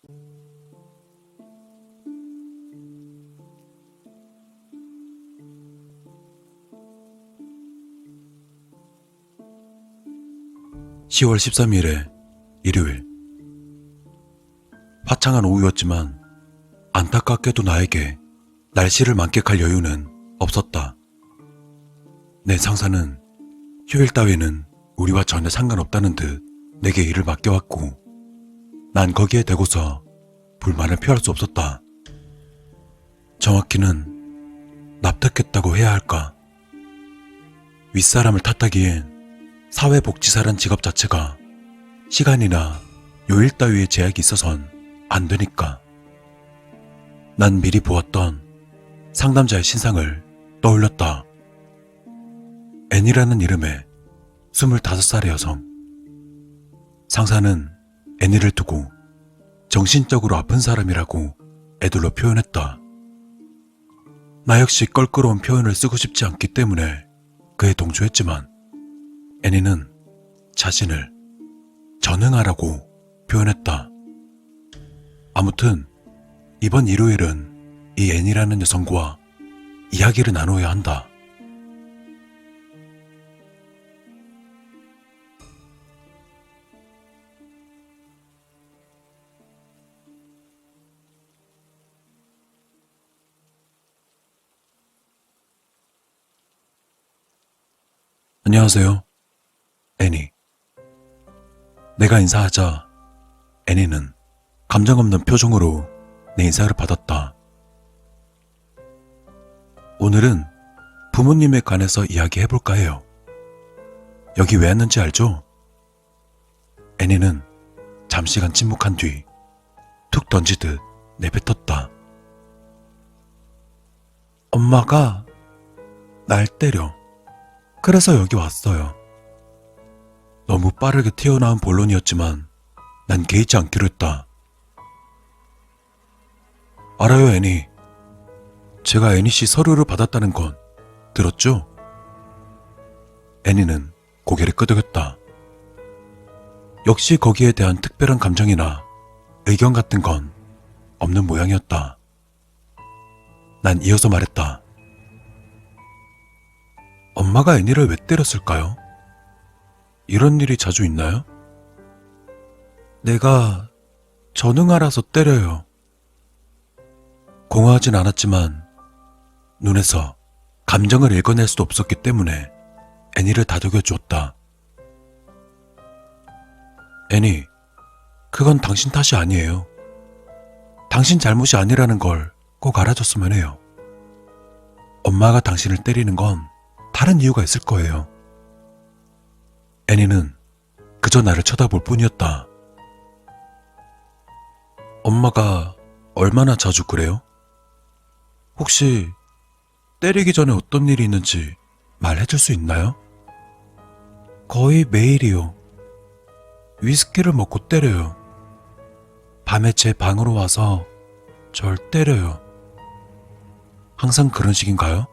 (10월 13일에) 일요일. 화창한 오후였지만 안타깝게도 나에게 날씨를 만끽할 여유는 없었다. 내 상사는 휴일 따위는 우리와 전혀 상관없다는 듯 내게 일을 맡겨왔고, 난 거기에 대고서 불만을 표할 수 없었다. 정확히는 납득했다고 해야 할까. 윗사람을 탓하기엔 사회복지사란 직업 자체가 시간이나 요일 따위의 제약이 있어선 안 되니까. 난 미리 보았던 상담자의 신상을 떠올렸다. 애니라는 이름의 25살의 여성. 상사는 애니를 두고 정신적으로 아픈 사람이라고 애들로 표현했다. 나 역시 껄끄러운 표현을 쓰고 싶지 않기 때문에 그에 동조했지만, 애니는 자신을 전응하라고 표현했다. 아무튼 이번 일요일은 이 애니라는 여성과 이야기를 나눠야 한다. 안녕하세요, 애니. 내가 인사하자 애니는 감정 없는 표정으로 내 인사를 받았다. 오늘은 부모님에 관해서 이야기해볼까 해요. 여기 왜 왔는지 알죠? 애니는 잠시간 침묵한 뒤 툭 던지듯 내뱉었다. 엄마가 날 때려. 그래서 여기 왔어요. 너무 빠르게 튀어나온 본론이었지만 난 개의치 않기로 했다. 알아요, 애니. 제가 애니씨 서류를 받았다는 건 들었죠? 애니는 고개를 끄덕였다. 역시 거기에 대한 특별한 감정이나 의견 같은 건 없는 모양이었다. 난 이어서 말했다. 엄마가 애니를 왜 때렸을까요? 이런 일이 자주 있나요? 내가 전응하라서 때려요. 공허하진 않았지만 눈에서 감정을 읽어낼 수 없었기 때문에 애니를 다독여 주었다. 애니, 그건 당신 탓이 아니에요. 당신 잘못이 아니라는 걸 꼭 알아줬으면 해요. 엄마가 당신을 때리는 건 다른 이유가 있을 거예요. 애니는 그저 나를 쳐다볼 뿐이었다. 엄마가 얼마나 자주 그래요? 혹시 때리기 전에 어떤 일이 있는지 말해줄 수 있나요? 거의 매일이요. 위스키를 먹고 때려요. 밤에 제 방으로 와서 절 때려요. 항상 그런 식인가요?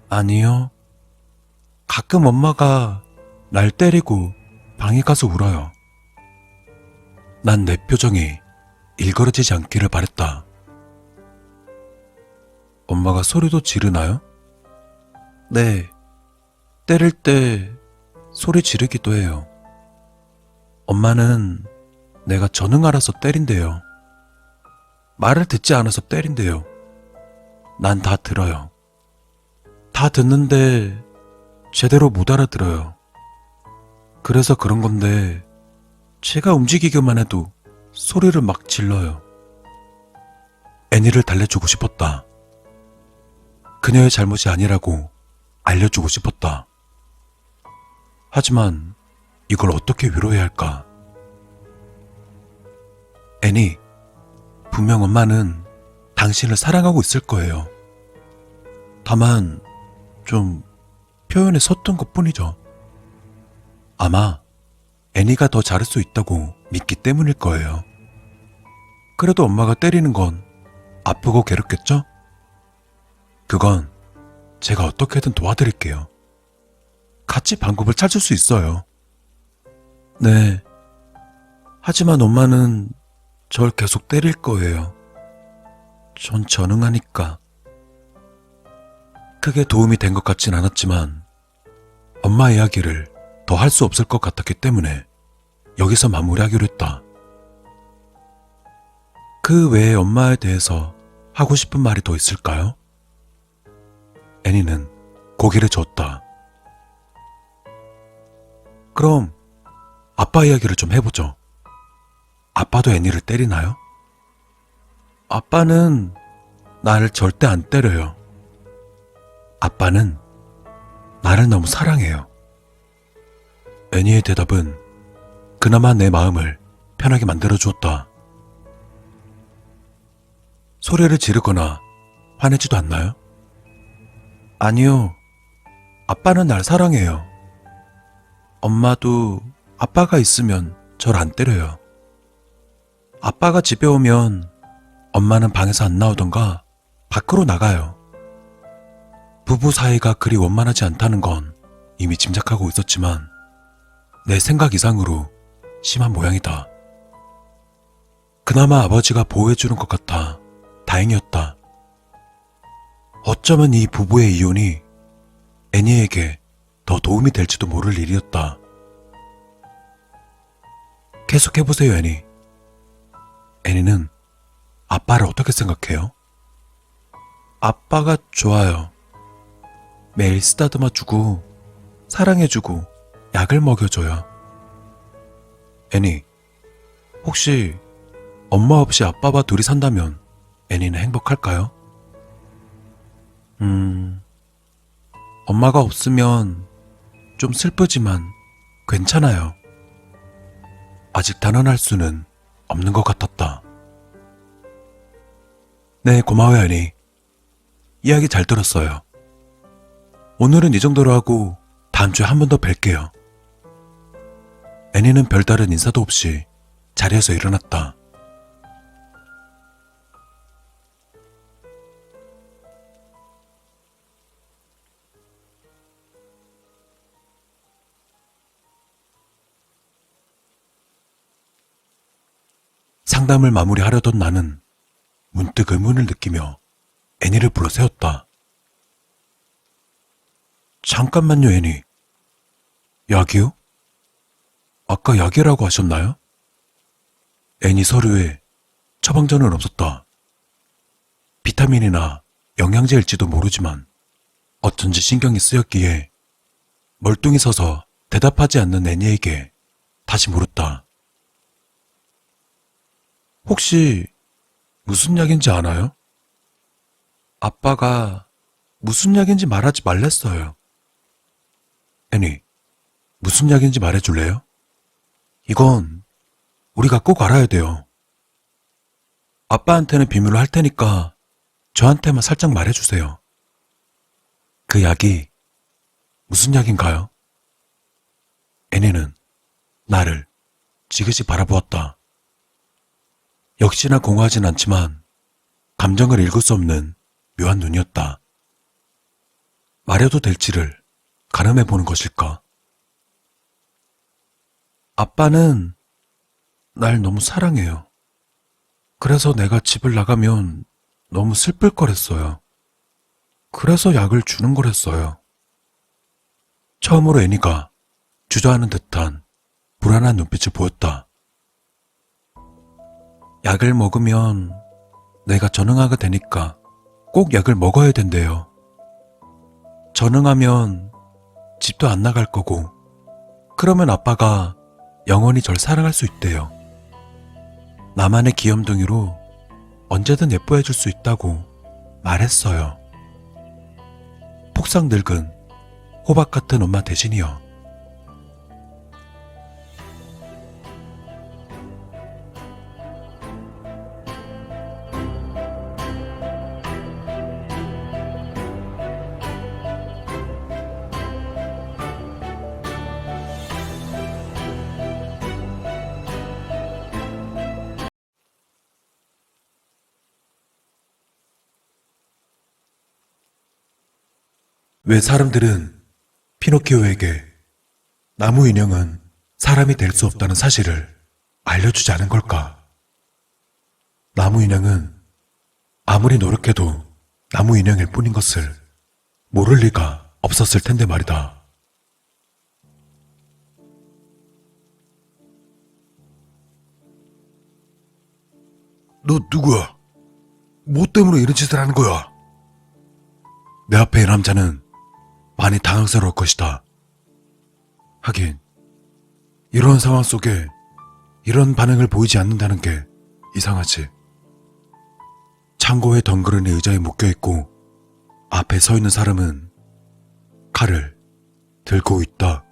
아니요. 가끔 엄마가 날 때리고 방에 가서 울어요. 난 내 표정이 일그러지지 않기를 바랬다. 엄마가 소리도 지르나요? 네. 때릴 때 소리 지르기도 해요. 엄마는 내가 전응하라서 때린대요. 말을 듣지 않아서 때린대요. 난 다 들어요. 다 듣는데 제대로 못 알아들어요. 그래서 그런 건데 제가 움직이기만 해도 소리를 막 질러요. 애니를 달래주고 싶었다. 그녀의 잘못이 아니라고 알려주고 싶었다. 하지만 이걸 어떻게 위로해야 할까? 애니, 분명 엄마는 당신을 사랑하고 있을 거예요. 다만 좀 표현에 섰던 것뿐이죠. 아마 애니가 더 잘할 수 있다고 믿기 때문일 거예요. 그래도 엄마가 때리는 건 아프고 괴롭겠죠? 그건 제가 어떻게든 도와드릴게요. 같이 방법을 찾을 수 있어요. 네. 하지만 엄마는 절 계속 때릴 거예요. 전 전응하니까. 크게 도움이 된 것 같진 않았지만 엄마 이야기를 더 할 수 없을 것 같았기 때문에 여기서 마무리하기로 했다. 그 외에 엄마에 대해서 하고 싶은 말이 더 있을까요? 애니는 고개를 저었다. 그럼 아빠 이야기를 좀 해보죠. 아빠도 애니를 때리나요? 아빠는 나를 절대 안 때려요. 아빠는 나를 너무 사랑해요. 애니의 대답은 그나마 내 마음을 편하게 만들어주었다. 소리를 지르거나 화내지도 않나요? 아니요. 아빠는 날 사랑해요. 엄마도 아빠가 있으면 절 안 때려요. 아빠가 집에 오면 엄마는 방에서 안 나오던가 밖으로 나가요. 부부 사이가 그리 원만하지 않다는 건 이미 짐작하고 있었지만 내 생각 이상으로 심한 모양이다. 그나마 아버지가 보호해주는 것 같아 다행이었다. 어쩌면 이 부부의 이혼이 애니에게 더 도움이 될지도 모를 일이었다. 계속해보세요, 애니. 애니는 아빠를 어떻게 생각해요? 아빠가 좋아요. 매일 쓰다듬어주고 사랑해주고 약을 먹여줘요. 애니, 혹시 엄마 없이 아빠와 둘이 산다면 애니는 행복할까요? 엄마가 없으면 좀 슬프지만 괜찮아요. 아직 단언할 수는 없는 것 같았다. 네, 고마워요, 애니. 이야기 잘 들었어요. 오늘은 이 정도로 하고 다음 주에 한 번 더 뵐게요. 애니는 별다른 인사도 없이 자리에서 일어났다. 상담을 마무리하려던 나는 문득 의문을 느끼며 애니를 불러 세웠다. 잠깐만요, 애니. 약이요? 아까 약이라고 하셨나요? 애니 서류에 처방전은 없었다. 비타민이나 영양제일지도 모르지만 어쩐지 신경이 쓰였기에 멀뚱히 서서 대답하지 않는 애니에게 다시 물었다. 혹시 무슨 약인지 아나요? 아빠가 무슨 약인지 말하지 말랬어요. 애니, 무슨 약인지 말해줄래요? 이건 우리가 꼭 알아야 돼요. 아빠한테는 비밀로 할 테니까 저한테만 살짝 말해주세요. 그 약이 무슨 약인가요? 애니는 나를 지그시 바라보았다. 역시나 공허하진 않지만 감정을 읽을 수 없는 묘한 눈이었다. 말해도 될지를 가늠해보는 것일까? 아빠는 날 너무 사랑해요. 그래서 내가 집을 나가면 너무 슬플 거랬어요. 그래서 약을 주는 거랬어요. 처음으로 애니가 주저하는 듯한 불안한 눈빛을 보였다. 약을 먹으면 내가 전응하게 되니까 꼭 약을 먹어야 된대요. 전응하면 집도 안 나갈 거고, 그러면 아빠가 영원히 절 사랑할 수 있대요. 나만의 귀염둥이로 언제든 예뻐해 줄 수 있다고 말했어요. 폭삭 늙은 호박 같은 엄마 대신이요. 왜 사람들은 피노키오에게 나무 인형은 사람이 될 수 없다는 사실을 알려주지 않은 걸까? 나무 인형은 아무리 노력해도 나무 인형일 뿐인 것을 모를 리가 없었을 텐데 말이다. 너 누구야? 뭐 때문에 이런 짓을 하는 거야? 내 앞에 이 남자는 많이 당황스러울 것이다. 하긴 이런 상황 속에 이런 반응을 보이지 않는다는 게 이상하지. 창고에 덩그러니 의자에 묶여있고 앞에 서 있는 사람은 칼을 들고 있다.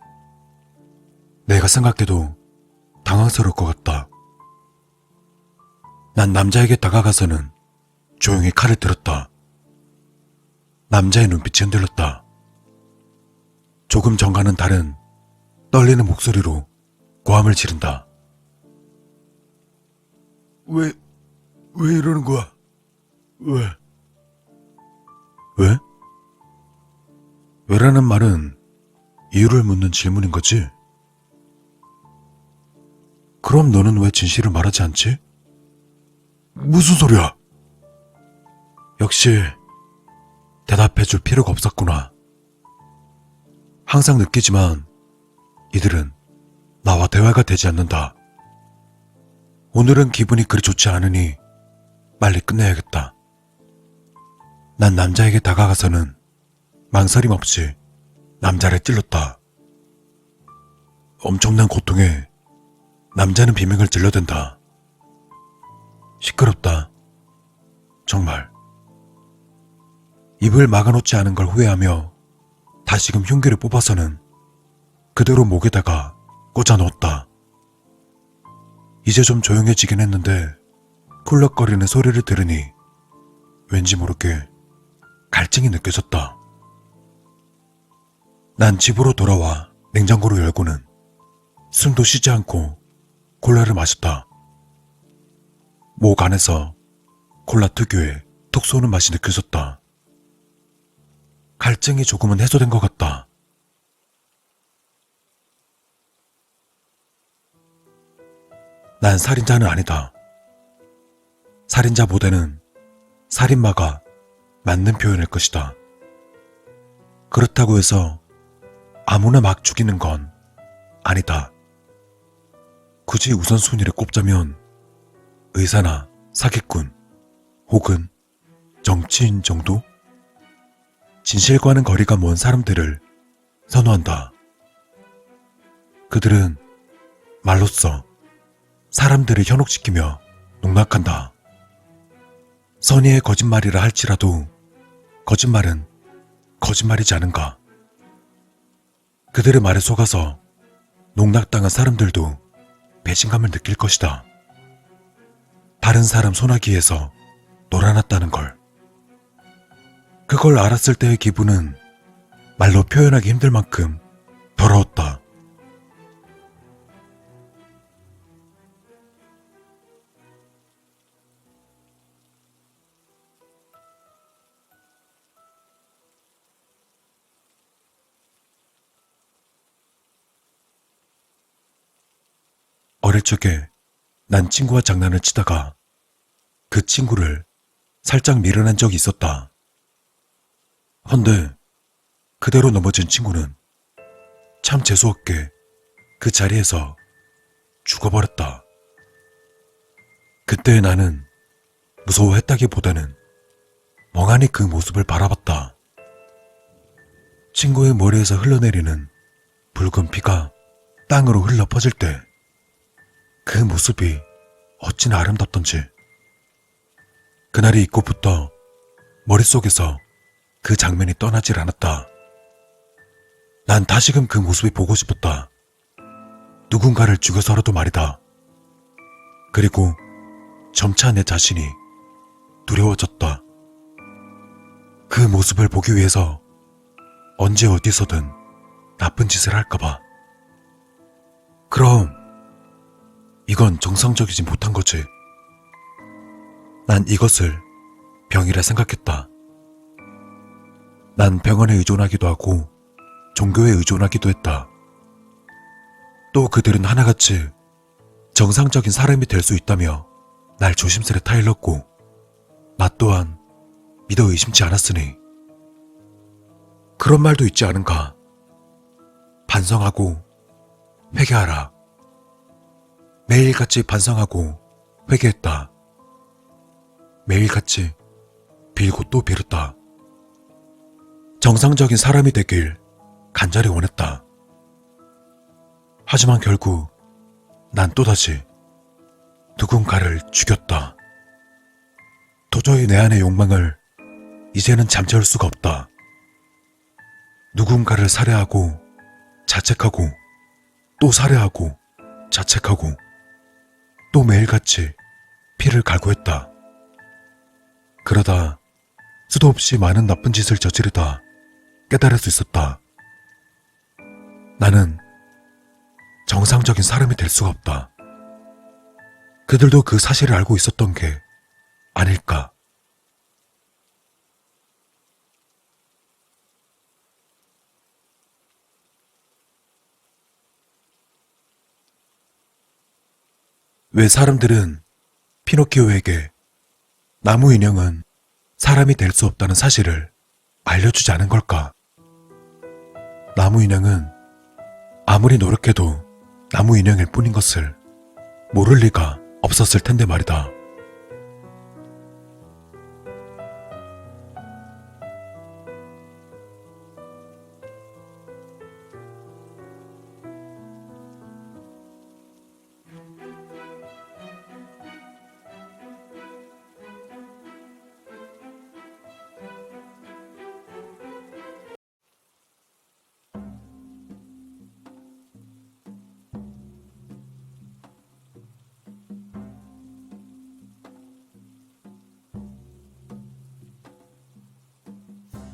내가 생각해도 당황스러울 것 같다. 난 남자에게 다가가서는 조용히 칼을 들었다. 남자의 눈빛이 흔들렸다. 조금 전과는 다른 떨리는 목소리로 고함을 지른다. 왜 이러는 거야? 왜? 왜라는 말은 이유를 묻는 질문인 거지? 그럼 너는 왜 진실을 말하지 않지? 무슨 소리야? 역시 대답해줄 필요가 없었구나. 항상 느끼지만 이들은 나와 대화가 되지 않는다. 오늘은 기분이 그리 좋지 않으니 빨리 끝내야겠다. 난 남자에게 다가가서는 망설임 없이 남자를 찔렀다. 엄청난 고통에 남자는 비명을 질러댄다. 시끄럽다. 정말. 입을 막아놓지 않은 걸 후회하며 다시금 흉기를 뽑아서는 그대로 목에다가 꽂아 넣었다. 이제 좀 조용해지긴 했는데 쿨럭거리는 소리를 들으니 왠지 모르게 갈증이 느껴졌다. 난 집으로 돌아와 냉장고를 열고는 숨도 쉬지 않고 콜라를 마셨다. 목 안에서 콜라 특유의 톡 쏘는 맛이 느껴졌다. 갈증이 조금은 해소된 것 같다. 난 살인자는 아니다. 살인자보다는 살인마가 맞는 표현일 것이다. 그렇다고 해서 아무나 막 죽이는 건 아니다. 굳이 우선순위를 꼽자면 의사나 사기꾼 혹은 정치인 정도? 진실과는 거리가 먼 사람들을 선호한다. 그들은 말로써 사람들을 현혹시키며 농락한다. 선의의 거짓말이라 할지라도 거짓말은 거짓말이지 않은가. 그들의 말에 속아서 농락당한 사람들도 배신감을 느낄 것이다. 다른 사람 소나기에서 놀아났다는 걸. 그걸 알았을 때의 기분은 말로 표현하기 힘들 만큼 더러웠다. 어릴 적에 난 친구와 장난을 치다가 그 친구를 살짝 밀어낸 적이 있었다. 헌데 그대로 넘어진 친구는 참 재수없게 그 자리에서 죽어버렸다. 그때 나는 무서워했다기보다는 멍하니 그 모습을 바라봤다. 친구의 머리에서 흘러내리는 붉은 피가 땅으로 흘러 퍼질 때 그 모습이 어찌나 아름답던지. 그날이 있고부터 머릿속에서 그 장면이 떠나질 않았다. 난 다시금 그 모습이 보고 싶었다. 누군가를 죽여서라도 말이다. 그리고 점차 내 자신이 두려워졌다. 그 모습을 보기 위해서 언제 어디서든 나쁜 짓을 할까봐. 그럼 이건 정상적이지 못한 거지. 난 이것을 병이라 생각했다. 난 병원에 의존하기도 하고 종교에 의존하기도 했다. 또 그들은 하나같이 정상적인 사람이 될 수 있다며 날 조심스레 타일렀고 나 또한 믿어 의심치 않았으니 그런 말도 있지 않은가. 반성하고 회개하라. 매일같이 반성하고 회개했다. 매일같이 빌고 또 빌었다. 정상적인 사람이 되길 간절히 원했다. 하지만 결국 난 또다시 누군가를 죽였다. 도저히 내 안의 욕망을 이제는 잠재울 수가 없다. 누군가를 살해하고 자책하고 또 살해하고 자책하고 또 매일같이 피를 갈구했다. 그러다 수도 없이 많은 나쁜 짓을 저지르다 깨달을 수 있었다. 나는 정상적인 사람이 될 수가 없다. 그들도 그 사실을 알고 있었던 게 아닐까. 왜 사람들은 피노키오에게 나무 인형은 사람이 될 수 없다는 사실을 알려주지 않은 걸까? 나무 인형은 아무리 노력해도 나무 인형일 뿐인 것을 모를 리가 없었을 텐데 말이다.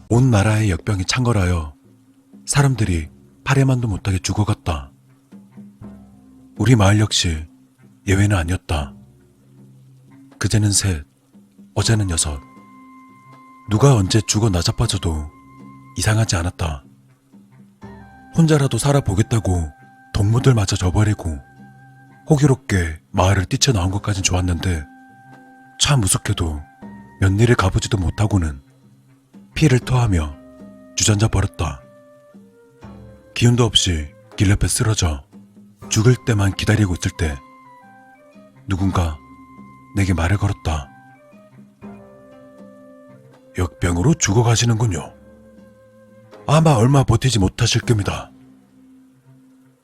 온 나라의 역병이 창궐하여 사람들이 파래만도 못하게 죽어갔다. 우리 마을 역시 예외는 아니었다. 그제는 셋, 어제는 6. 누가 언제 죽어 나자빠져도 이상하지 않았다. 혼자라도 살아보겠다고 동무들마저 져버리고 호기롭게 마을을 뛰쳐나온 것까진 좋았는데 참 무섭게도 몇일을 가보지도 못하고는 피를 토하며 주저앉아 버렸다. 기운도 없이 길 옆에 쓰러져 죽을 때만 기다리고 있을 때 누군가 내게 말을 걸었다. 역병으로 죽어가시는군요. 아마 얼마 버티지 못하실 겁니다.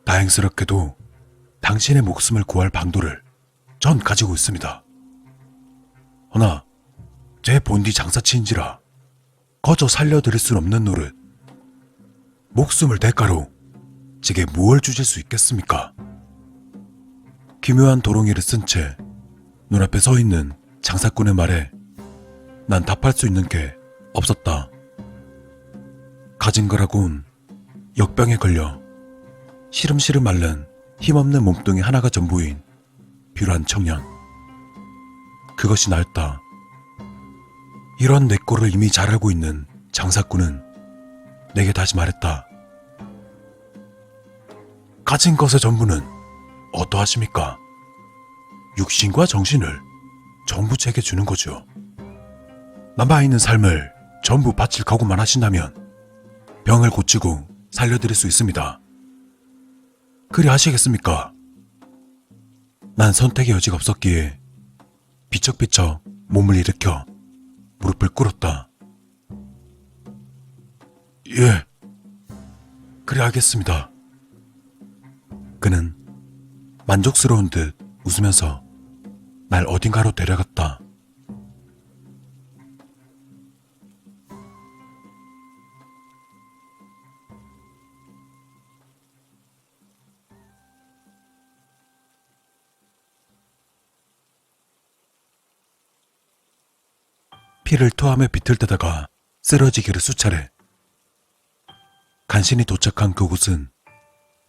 다행스럽게도 당신의 목숨을 구할 방도를 전 가지고 있습니다. 허나 제 본디 장사치인지라 거저 살려드릴 순 없는 노릇. 목숨을 대가로 제게 무얼 주실 수 있겠습니까? 기묘한 도롱이를 쓴 채 눈앞에 서 있는 장사꾼의 말에 난 답할 수 있는 게 없었다. 가진 거라곤 역병에 걸려 시름시름 앓는 힘없는 몸뚱이 하나가 전부인 뷰란 청년. 그것이 나였다. 이런 내 꼴을 이미 잘 알고 있는 장사꾼은 내게 다시 말했다. 가진 것의 전부는 어떠하십니까? 육신과 정신을 전부 제게 주는 거죠. 남아있는 삶을 전부 바칠 각오만 하신다면 병을 고치고 살려드릴 수 있습니다. 그리 하시겠습니까? 난 선택의 여지가 없었기에 비척비척 몸을 일으켜 무릎을 꿇었다. 예, 그래 알겠습니다. 그는 만족스러운 듯 웃으면서 날 어딘가로 데려갔다. 피를 토하며 비틀대다가 쓰러지기를 수차례. 간신히 도착한 그곳은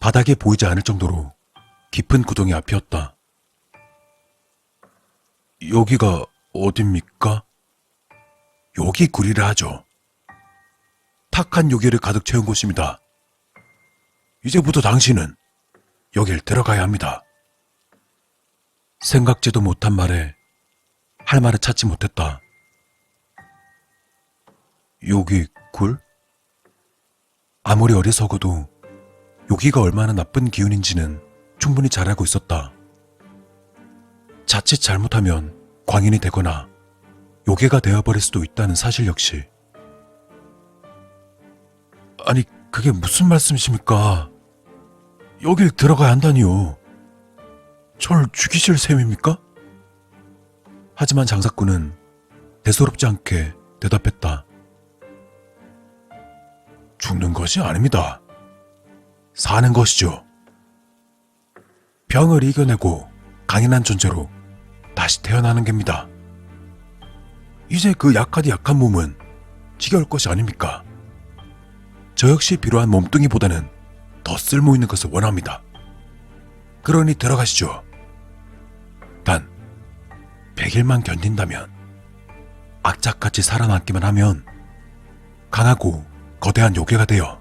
바닥에 보이지 않을 정도로 깊은 구덩이 앞이었다. 여기가 어딥니까? 여기 구리라 하죠. 탁한 요괴를 가득 채운 곳입니다. 이제부터 당신은 여길 들어가야 합니다. 생각지도 못한 말에 할 말을 찾지 못했다. 여기 굴? 아무리 어리석어도 여기가 얼마나 나쁜 기운인지는 충분히 잘 알고 있었다. 자칫 잘못하면 광인이 되거나 요괴가 되어버릴 수도 있다는 사실 역시. 아니, 그게 무슨 말씀이십니까? 여길 들어가야 한다니요. 절 죽이실 셈입니까? 하지만 장사꾼은 대수롭지 않게 대답했다. 죽는 것이 아닙니다. 사는 것이죠. 병을 이겨내고 강인한 존재로 다시 태어나는 겁니다. 이제 그 약하디 약한 몸은 지겨울 것이 아닙니까? 저 역시 필요한 몸뚱이보다는 더 쓸모있는 것을 원합니다. 그러니 들어가시죠. 단 100일만 견딘다면, 악착같이 살아남기만 하면 강하고 거대한 요괴가 되어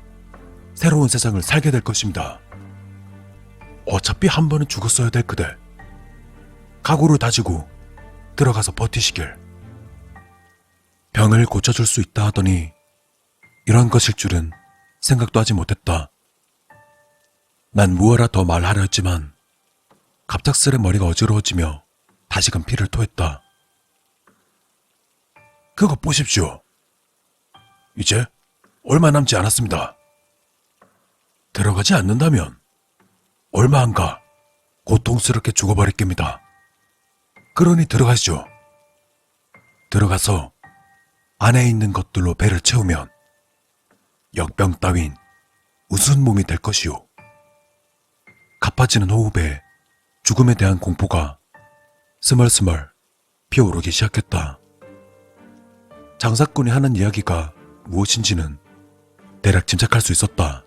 새로운 세상을 살게 될 것입니다. 어차피 한 번은 죽었어야 될 그대, 각오를 다지고 들어가서 버티시길. 병을 고쳐줄 수 있다 하더니 이런 것일 줄은 생각도 하지 못했다. 난 무어라 더 말하려 했지만 갑작스레 머리가 어지러워지며 다시금 피를 토했다. 그것 보십시오. 이제 얼마 남지 않았습니다. 들어가지 않는다면 얼마 안 가 고통스럽게 죽어버릴 겁니다. 그러니 들어가시죠. 들어가서 안에 있는 것들로 배를 채우면 역병 따윈 우스운 몸이 될 것이오. 가빠지는 호흡에 죽음에 대한 공포가 스멀스멀 피어오르기 시작했다. 장사꾼이 하는 이야기가 무엇인지는 대략 짐작할 수 있었다.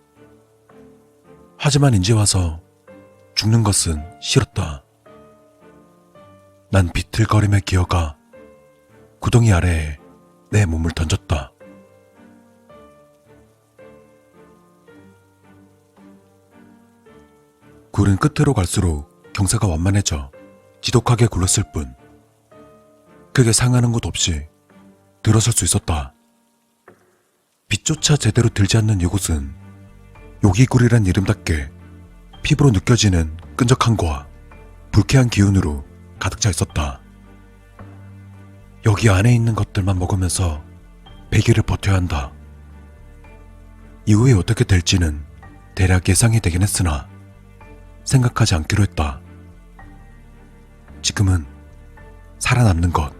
하지만 이제 와서 죽는 것은 싫었다. 난 비틀거림에 기어가 구덩이 아래에 내 몸을 던졌다. 굴은 끝으로 갈수록 경사가 완만해져 지독하게 굴렀을 뿐 크게 상하는 곳 없이 들어설 수 있었다. 빛조차 제대로 들지 않는 이곳은 요기굴이란 이름답게 피부로 느껴지는 끈적함과 불쾌한 기운으로 가득 차 있었다. 여기 안에 있는 것들만 먹으면서 100일을 버텨야 한다. 이후에 어떻게 될지는 대략 예상이 되긴 했으나 생각하지 않기로 했다. 지금은 살아남는 것,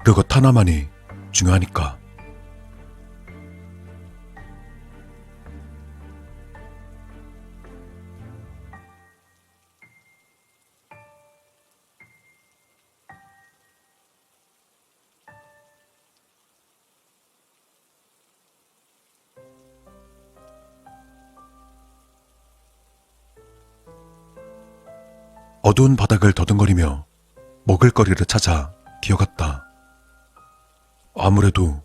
그것 하나만이 중요하니까. 어두운 바닥을 더듬거리며 먹을거리를 찾아 기어갔다. 아무래도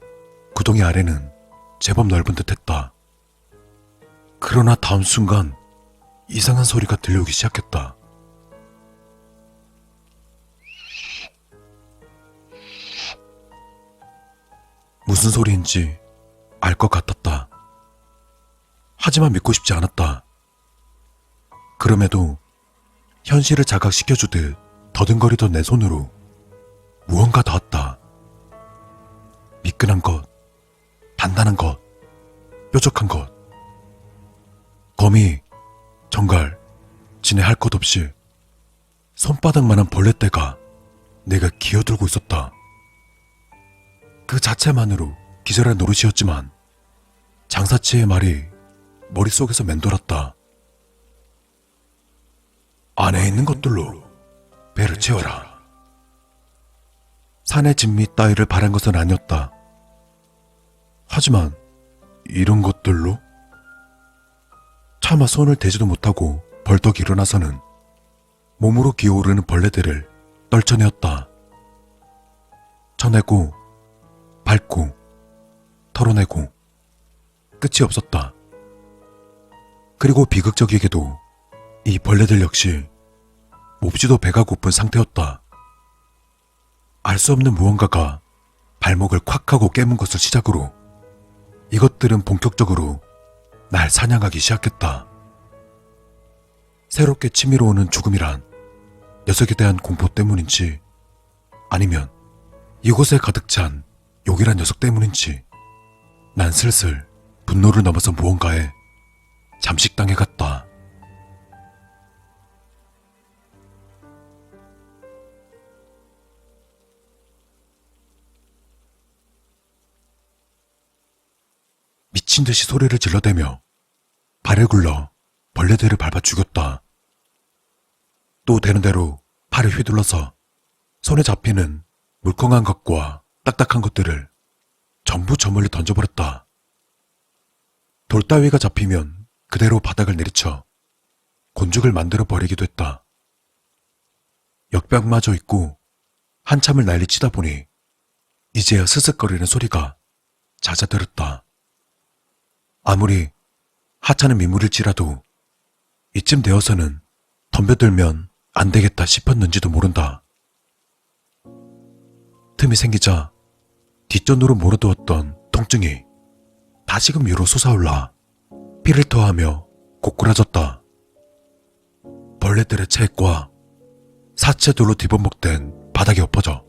구덩이 아래는 제법 넓은 듯했다. 그러나 다음 순간 이상한 소리가 들려오기 시작했다. 무슨 소리인지 알 것 같았다. 하지만 믿고 싶지 않았다. 그럼에도 현실을 자각시켜주듯 더듬거리던 내 손으로 무언가 닿았다. 미끈한 것, 단단한 것, 뾰족한 것. 거미, 정갈, 지네 할 것 없이 손바닥만한 벌레떼가 내가 기어들고 있었다. 그 자체만으로 기절할 노릇이었지만 장사치의 말이 머릿속에서 맴돌았다. 안에 있는 것들로 배를 채워라. 산의 진미 따위를 바란 것은 아니었다. 하지만 이런 것들로? 차마 손을 대지도 못하고 벌떡 일어나서는 몸으로 기어오르는 벌레들을 떨쳐내었다. 쳐내고 밟고 털어내고 끝이 없었다. 그리고 비극적이게도 이 벌레들 역시 몹시도 배가 고픈 상태였다. 알 수 없는 무언가가 발목을 콱 하고 깨문 것을 시작으로 이것들은 본격적으로 날 사냥하기 시작했다. 새롭게 치밀어 오는 죽음이란 녀석에 대한 공포 때문인지 아니면 이곳에 가득 찬 욕이란 녀석 때문인지 난 슬슬 분노를 넘어서 무언가에 잠식당해 갔다. 미친 듯이 소리를 질러대며 발을 굴러 벌레들을 밟아 죽였다. 또 되는 대로 팔을 휘둘러서 손에 잡히는 물컹한 것과 딱딱한 것들을 전부 저 멀리 던져버렸다. 돌 따위가 잡히면 그대로 바닥을 내리쳐 곤죽을 만들어 버리기도 했다. 역병마저 있고 한참을 난리치다 보니 이제야 스슥거리는 소리가 잦아들었다. 아무리 하찮은 민물일지라도 이쯤 되어서는 덤벼들면 안 되겠다 싶었는지도 모른다. 틈이 생기자 뒷전으로 몰아두었던 통증이 다시금 위로 솟아올라 피를 토하며 고꾸라졌다. 벌레들의 체액과 사체돌로 뒤범벅된 바닥에 엎어져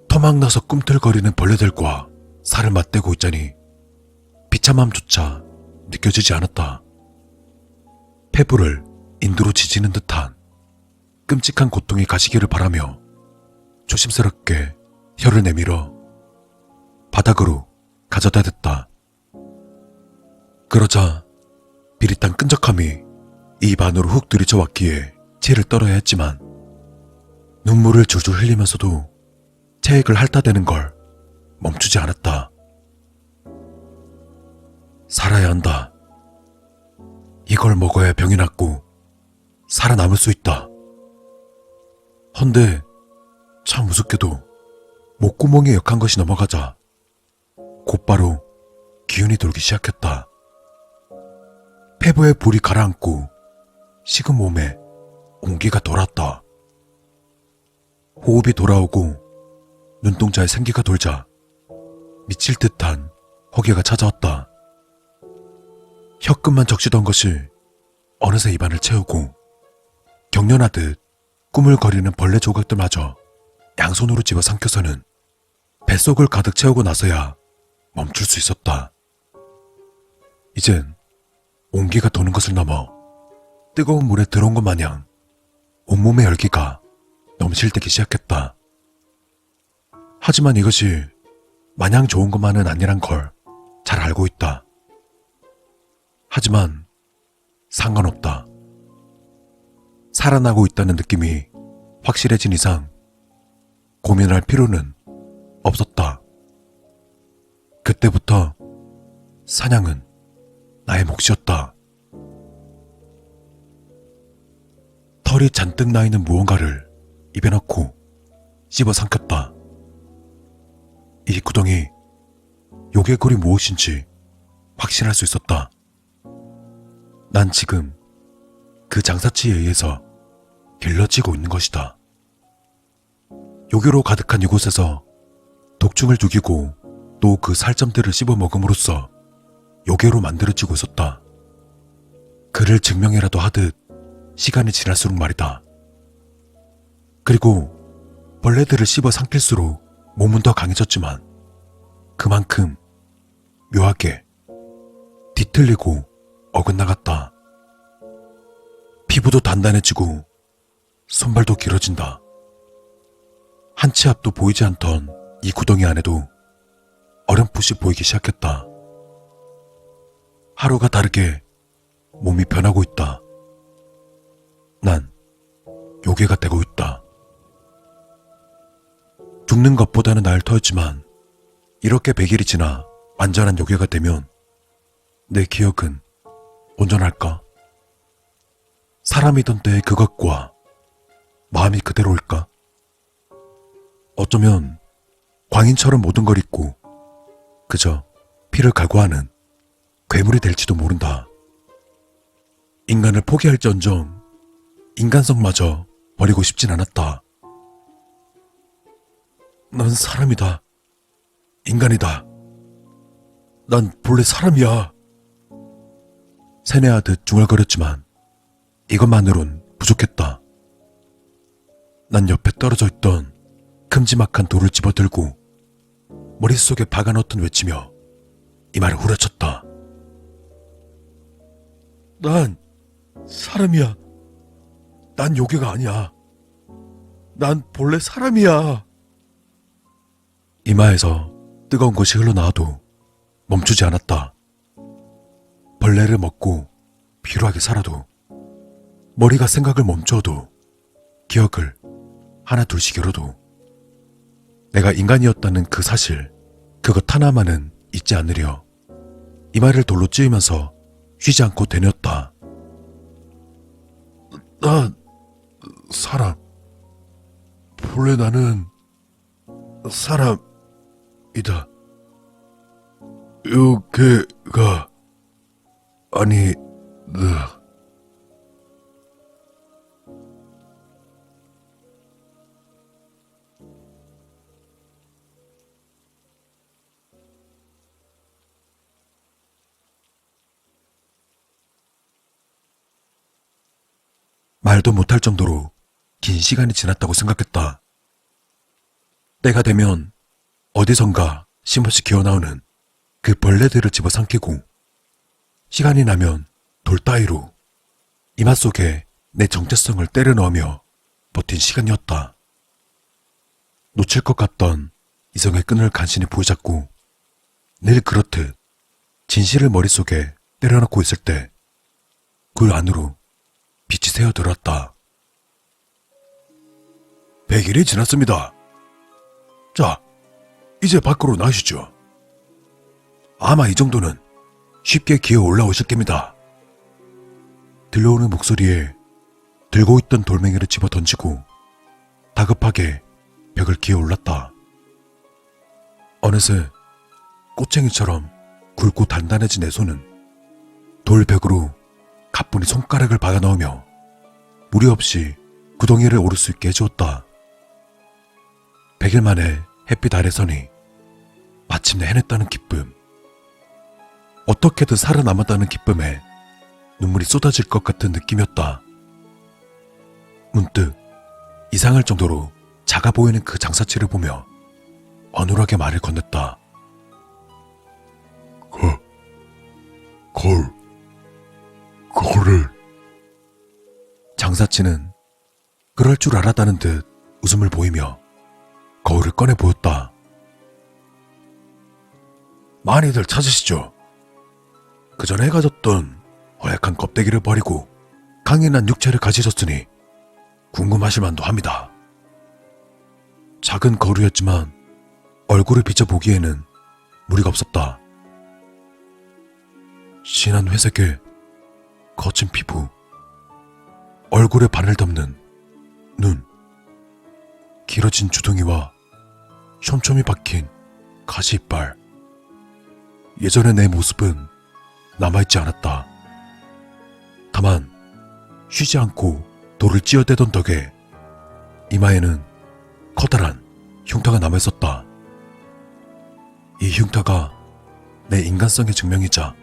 토막나서 꿈틀거리는 벌레들과 살을 맞대고 있자니 비참함조차 느껴지지 않았다. 폐부를 인두로 지지는 듯한 끔찍한 고통이 가시기를 바라며 조심스럽게 혀를 내밀어 바닥으로 가져다 댔다. 그러자 비릿한 끈적함이 입 안으로 훅 들이쳐 왔기에 체를 떨어야 했지만 눈물을 줄줄 흘리면서도 체액을 핥아대는 걸 멈추지 않았다. 살아야 한다. 이걸 먹어야 병이 낫고 살아남을 수 있다. 헌데 참 우습게도 목구멍에 역한 것이 넘어가자 곧바로 기운이 돌기 시작했다. 폐부에 불이 가라앉고 식은 몸에 온기가 돌았다. 호흡이 돌아오고 눈동자에 생기가 돌자 미칠 듯한 허기가 찾아왔다. 혀끝만 적시던 것이 어느새 입안을 채우고 경련하듯 꾸물거리는 벌레 조각들마저 양손으로 집어삼켜서는 뱃속을 가득 채우고 나서야 멈출 수 있었다. 이젠 온기가 도는 것을 넘어 뜨거운 물에 들어온 것 마냥 온몸의 열기가 넘실대기 시작했다. 하지만 이것이 마냥 좋은 것만은 아니란 걸 잘 알고 있다. 하지만 상관없다. 살아나고 있다는 느낌이 확실해진 이상 고민할 필요는 없었다. 그때부터 사냥은 나의 몫이었다. 털이 잔뜩 나있는 무언가를 입에 넣고 씹어 삼켰다. 이 구덩이 요괴골이 무엇인지 확신할 수 있었다. 난 지금 그 장사치에 의해서 길러지고 있는 것이다. 요괴로 가득한 이곳에서 독충을 죽이고 또 그 살점들을 씹어 먹음으로써 요괴로 만들어지고 있었다. 그를 증명이라도 하듯 시간이 지날수록 말이다. 그리고 벌레들을 씹어 삼킬수록 몸은 더 강해졌지만 그만큼 묘하게 뒤틀리고 어긋나갔다. 피부도 단단해지고 손발도 길어진다. 한 치 앞도 보이지 않던 이 구덩이 안에도 어렴풋이 보이기 시작했다. 하루가 다르게 몸이 변하고 있다. 난 요괴가 되고 있다. 죽는 것보다는 나을 터였지만 이렇게 100일이 지나 완전한 요괴가 되면 내 기억은 온전할까? 사람이던 때의 그것과 마음이 그대로일까? 어쩌면 광인처럼 모든 걸 잊고 그저 피를 갈구하는 괴물이 될지도 모른다. 인간을 포기할지언정 인간성마저 버리고 싶진 않았다. 넌 사람이다. 인간이다. 난 본래 사람이야. 세뇌하듯 중얼거렸지만 이것만으론 부족했다. 난 옆에 떨어져 있던 큼지막한 돌을 집어들고 머릿속에 박아넣던 외치며 이 말을 후려쳤다. 난 사람이야. 난 요괴가 아니야. 난 본래 사람이야. 이마에서 뜨거운 것이 흘러나와도 멈추지 않았다. 벌레를 먹고 피로하게 살아도 머리가 생각을 멈춰도 기억을 하나 둘씩 열어도 내가 인간이었다는 그 사실, 그것 하나만은 잊지 않으려 이마를 돌로 찌으면서 쉬지 않고 되뇌었다. 난 사람. 본래 나는 사람이다. 요괴가 아니다. 말도 못할 정도로 긴 시간이 지났다고 생각했다. 때가 되면 어디선가 쉼없이 기어나오는 그 벌레들을 집어삼키고 시간이 나면 돌 따위로 이마 속에 내 정체성을 때려 넣으며 버틴 시간이었다. 놓칠 것 같던 이성의 끈을 간신히 부여잡고 늘 그렇듯 진실을 머릿속에 때려넣고 있을 때 그 안으로 빛이 새어들었다. 100일이 지났습니다. 자, 이제 밖으로 나오시죠. 아마 이 정도는 쉽게 기어 올라오실 겁니다. 들려오는 목소리에 들고 있던 돌멩이를 집어 던지고 다급하게 벽을 기어 올랐다. 어느새 꽃쟁이처럼 굵고 단단해진 내 손은 돌벽으로 가뿐히 손가락을 박아 넣으며 무리 없이 구덩이를 오를 수 있게 해주었다. 100일 만에 햇빛 아래 서니 마침내 해냈다는 기쁨. 어떻게든 살아남았다는 기쁨에 눈물이 쏟아질 것 같은 느낌이었다. 문득 이상할 정도로 작아 보이는 그 장사치를 보며 어눌하게 말을 건넸다. 거를. 장사치는 그럴 줄 알았다는 듯 웃음을 보이며 거울을 꺼내 보였다. 많이들 찾으시죠? 그 전에 가졌던 허약한 껍데기를 버리고 강인한 육체를 가지셨으니 궁금하실 만도 합니다. 작은 거울이었지만 얼굴을 비춰보기에는 무리가 없었다. 진한 회색에 거친 피부, 얼굴에 반을 덮는 눈, 길어진 주둥이와 촘촘히 박힌 가시 이빨. 예전의 내 모습은 남아있지 않았다. 다만 쉬지 않고 돌을 찧어대던 덕에 이마에는 커다란 흉터가 남아있었다. 이 흉터가 내 인간성의 증명이자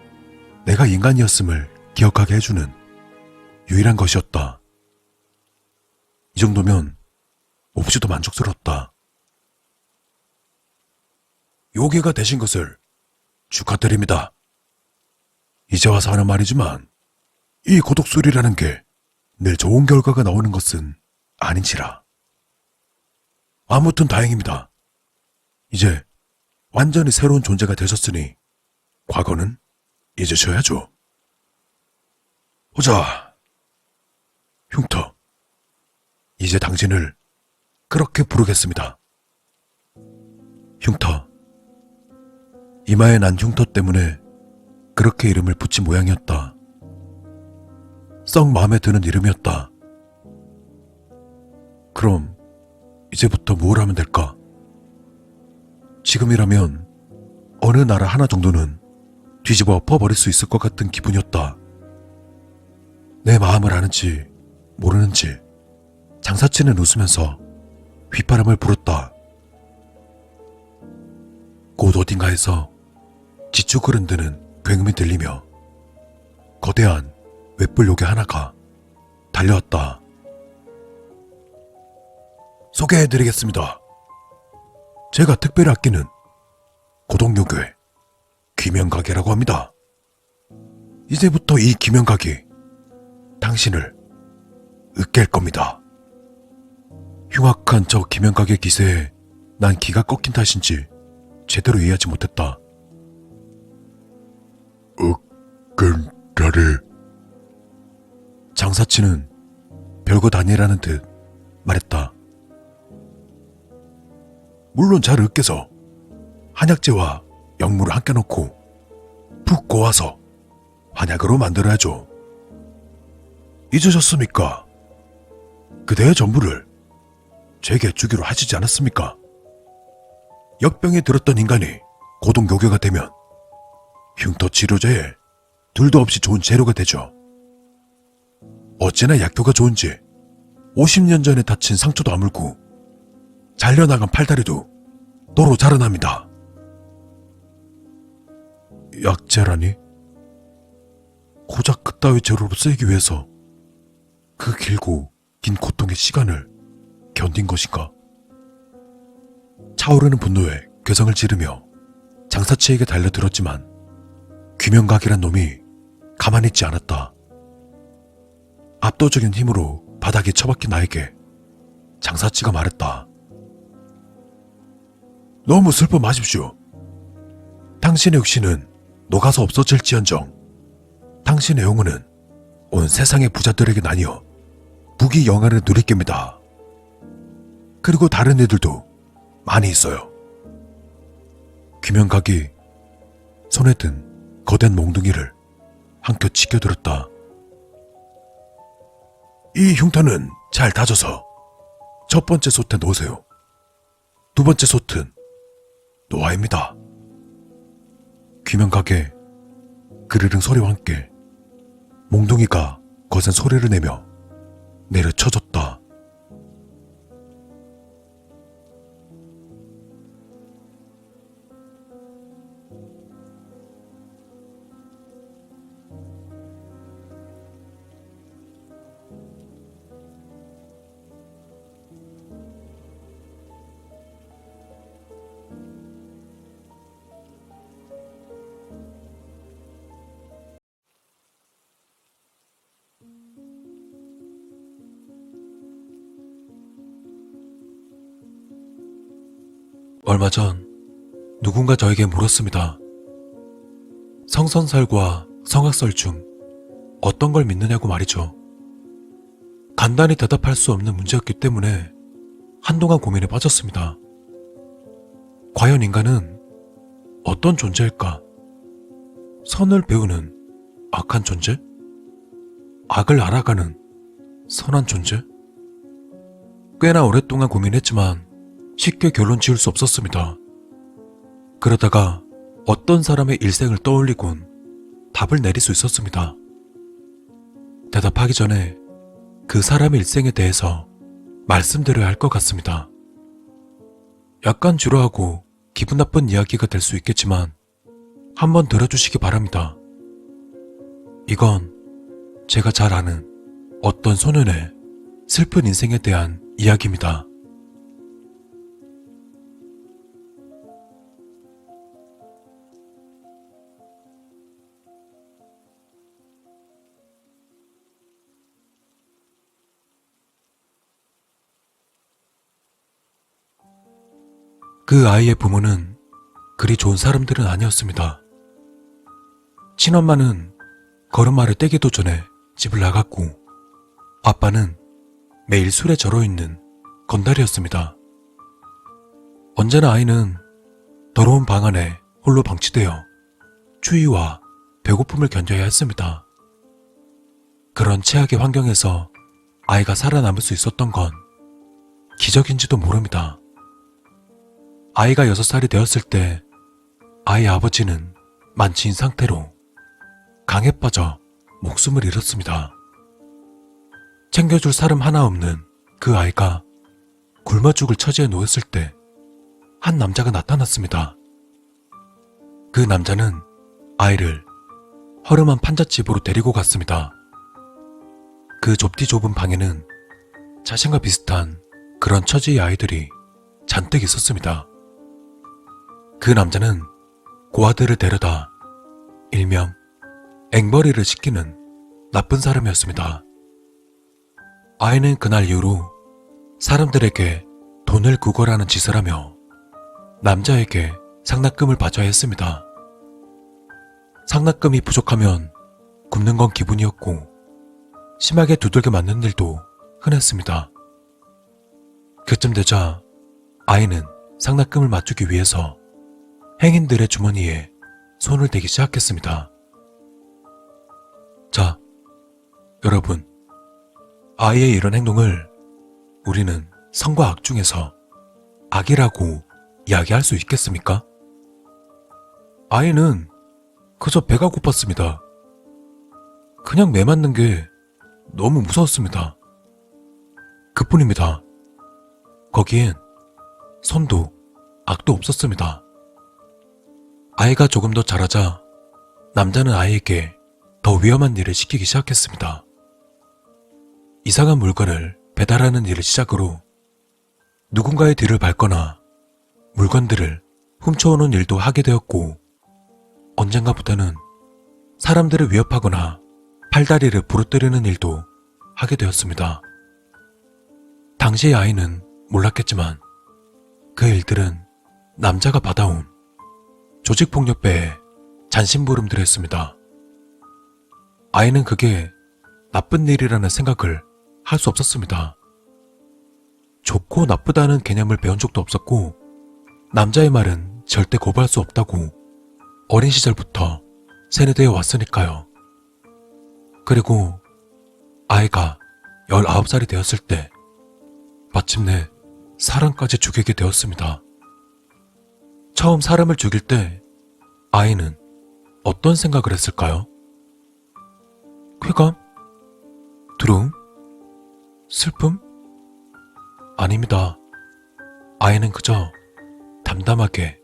내가 인간이었음을 기억하게 해주는 유일한 것이었다. 이 정도면 몹시도 만족스러웠다. 요괴가 되신 것을 축하드립니다. 이제 와서 하는 말이지만 이 고독술이라는 게 늘 좋은 결과가 나오는 것은 아닌지라. 아무튼 다행입니다. 이제 완전히 새로운 존재가 되셨으니 과거는 잊으셔야죠. 보자. 흉터. 이제 당신을 그렇게 부르겠습니다. 흉터. 이마에 난 흉터 때문에 그렇게 이름을 붙인 모양이었다. 썩 마음에 드는 이름이었다. 그럼 이제부터 뭘 하면 될까? 지금이라면 어느 나라 하나 정도는 뒤집어 엎어버릴 수 있을 것 같은 기분이었다. 내 마음을 아는지 모르는지 장사치는 웃으면서 휘파람을 불었다. 어딘가에서 지축을 흔드는 굉음이 들리며 거대한 웹불 요괴 하나가 달려왔다. 소개해드리겠습니다. 제가 특별히 아끼는 고동요괴 귀면가게라고 합니다. 이제부터 이 귀면가게 당신을 으깰 겁니다. 흉악한 저 귀면가게 기세에 난 기가 꺾인 탓인지 제대로 이해하지 못했다. 으깬다리. 장사치는 별것 아니라는 듯 말했다. 물론 잘 으깨서 한약재와 약물을 함께 넣고 푹 고아서 한약으로 만들어야죠. 잊으셨습니까? 그대의 전부를 제게 주기로 하시지 않았습니까? 역병에 들었던 인간이 고동요괴가 되면 흉터 치료제에 둘도 없이 좋은 재료가 되죠. 어찌나 약효가 좋은지 50년 전에 다친 상처도 아물고 잘려나간 팔다리도 도로 자라납니다. 약재라니? 고작 그따위 재료로 쓰이기 위해서 그 길고 긴 고통의 시간을 견딘 것인가? 차오르는 분노에 괴성을 지르며 장사치에게 달려들었지만 귀면각이란 놈이 가만히 있지 않았다. 압도적인 힘으로 바닥에 처박힌 나에게 장사치가 말했다. 너무 슬퍼 마십시오. 당신의 육신은 녹아서 없어질지언정 당신의 영혼은 온 세상의 부자들에게 나뉘어 부귀 영화를 누릴 겁니다. 그리고 다른 애들도 많이 있어요. 귀면각이 손에 든 거댄 몽둥이를 한껏 치켜들었다. 이 흉터는 잘 다져서 첫 번째 솥에 놓으세요. 두 번째 솥은 노아입니다. 귀면각에 그르릉 소리와 함께 몽둥이가 거센 소리를 내며 내려쳐졌다. 얼마 전 누군가 저에게 물었습니다. 성선설과 성악설 중 어떤 걸 믿느냐고 말이죠. 간단히 대답할 수 없는 문제였기 때문에 한동안 고민에 빠졌습니다. 과연 인간은 어떤 존재일까? 선을 배우는 악한 존재? 악을 알아가는 선한 존재? 꽤나 오랫동안 고민했지만 쉽게 결론 지을 수 없었습니다. 그러다가 어떤 사람의 일생을 떠올리곤 답을 내릴 수 있었습니다. 대답하기 전에 그 사람의 일생에 대해서 말씀드려야 할 것 같습니다. 약간 지루하고 기분 나쁜 이야기가 될 수 있겠지만 한번 들어주시기 바랍니다. 이건 제가 잘 아는 어떤 소년의 슬픈 인생에 대한 이야기입니다. 그 아이의 부모는 그리 좋은 사람들은 아니었습니다. 친엄마는 걸음마를 떼기도 전에 집을 나갔고 아빠는 매일 술에 절어있는 건달이었습니다. 언제나 아이는 더러운 방 안에 홀로 방치되어 추위와 배고픔을 견뎌야 했습니다. 그런 최악의 환경에서 아이가 살아남을 수 있었던 건 기적인지도 모릅니다. 아이가 6살이 되었을 때 아이의 아버지는 만취인 상태로 강에 빠져 목숨을 잃었습니다. 챙겨줄 사람 하나 없는 그 아이가 굶어 죽을 처지에 놓였을 때 한 남자가 나타났습니다. 그 남자는 아이를 허름한 판잣집으로 데리고 갔습니다. 그 좁디 좁은 방에는 자신과 비슷한 그런 처지의 아이들이 잔뜩 있었습니다. 그 남자는 고아들을 데려다 일명 앵벌이를 시키는 나쁜 사람이었습니다. 아이는 그날 이후로 사람들에게 돈을 구걸하는 짓을 하며 남자에게 상납금을 받아야 했습니다. 상납금이 부족하면 굶는 건 기분이었고 심하게 두들겨 맞는 일도 흔했습니다. 그쯤 되자 아이는 상납금을 맞추기 위해서 행인들의 주머니에 손을 대기 시작했습니다. 자, 여러분, 아이의 이런 행동을 우리는 선과 악 중에서 악이라고 이야기할 수 있겠습니까? 아이는 그저 배가 고팠습니다. 그냥 매 맞는 게 너무 무서웠습니다. 그뿐입니다. 거기엔 선도 악도 없었습니다. 아이가 조금 더 자라자 남자는 아이에게 더 위험한 일을 시키기 시작했습니다. 이상한 물건을 배달하는 일을 시작으로 누군가의 뒤를 밟거나 물건들을 훔쳐오는 일도 하게 되었고 언젠가부터는 사람들을 위협하거나 팔다리를 부러뜨리는 일도 하게 되었습니다. 당시의 아이는 몰랐겠지만 그 일들은 남자가 받아온 조직폭력배의 잔심부름들이었습니다. 아이는 그게 나쁜 일이라는 생각을 할 수 없었습니다. 좋고 나쁘다는 개념을 배운 적도 없었고 남자의 말은 절대 거부할 수 없다고 어린 시절부터 세뇌되어 왔으니까요. 그리고 아이가 19살이 되었을 때 마침내 사람까지 죽이게 되었습니다. 처음 사람을 죽일 때 아이는 어떤 생각을 했을까요? 쾌감? 두려움? 슬픔? 아닙니다. 아이는 그저 담담하게